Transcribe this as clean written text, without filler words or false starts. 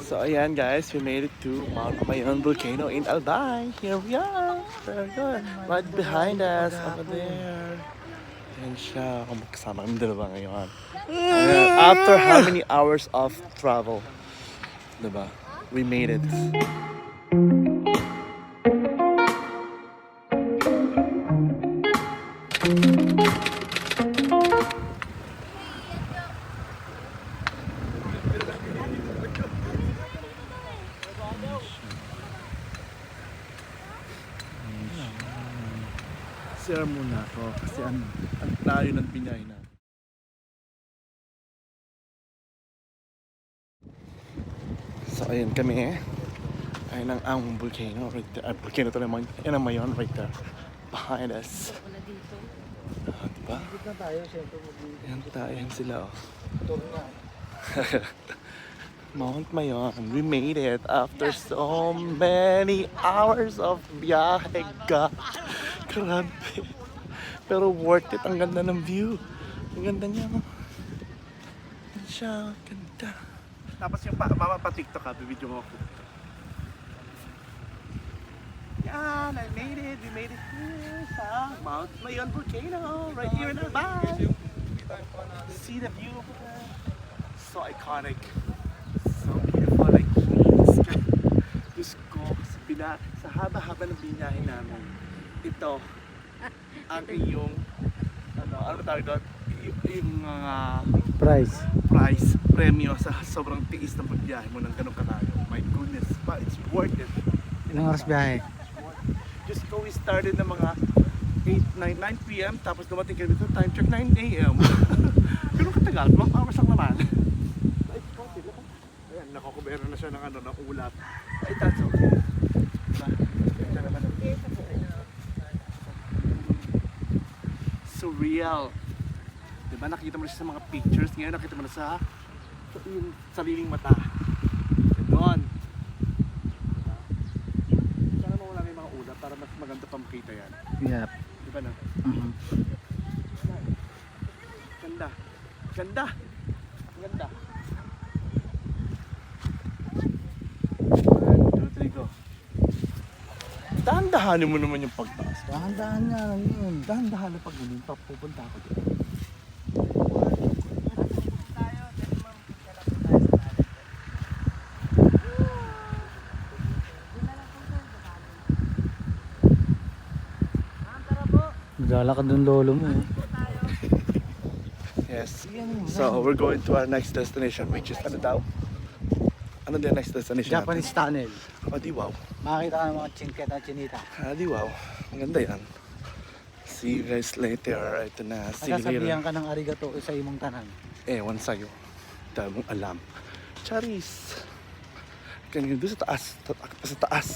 So ayan guys, we made it to Mount Mayon volcano in Albay. Here we are. Very good. Right behind us, over there. Ayan siya. Kasama kami dalawa ngayon. Ayan, after how many hours of travel? Diba? We made it. Share muna ako kasi ang layo ng binyahe na. So ayun kami ayun ang volcano right there. Volcano to naman. Yan ang Mayon right there. Behind us. Diba? Yan tayo. Yan sila oh. Mount Mayon. We made it after so many hours of biyahe. God. Grabe. Pero worth it. Ang ganda ng view. Ang ganda niya. Yan siya. Ganda. Tapos yung pa-TikTok ka, video mo ako. Yan, I made it. We made it here sa Mount Mayon volcano. Right here in Albay. See the view over there. So iconic. So beautiful. Like sky. Diyos ko, sa haba-haba ng binyahe namin. Ito ang iyong ano tawag doon? Yung price premyo sa sobrang tiis ng pagbiyahe mo ng ganong kalayo. My goodness, but it's worth it. Ilang oras biyahe? Just go, we started ng mga 9 p.m. tapos dumating kami dito, time check 9 a.m. Ganun katagal, 12 hours lang naman. Ayan, nakakubera na siya ng ng ulap. Ay, that's okay. Diba? Ito naman. Surreal. Diba nakita mo na siya sa mga pictures, ngayon nakita mo na sa yung sariling mata. Ganon. Diba? Sana mo wala may mga ulap para mas maganda pa makita yan. Yep. Diba na? Ganda. Ganda. Ganda. 1, 2, 3, go. Dahan-dahanin mo naman yung pagtaas. Dahan-dahan nga lang yun. Dahan-dahan na pag ganun, pupunta ako dito. Naglalakad ng lolo mo. Yes. So we're going to our next destination, which is ano daw? Ano din next destination? Japanese tunnel. Oh, di wow. Makakita ka ng mga chinket at chinita. Ah, di wow. Ang ganda yan. See you guys later. Ito na. See you Nagsasabihan later. ka ng arigato sa imong tanan. Ewan sa'yo. Dahil mong alam. Charis. Ganyan doon sa taas. Sa taas.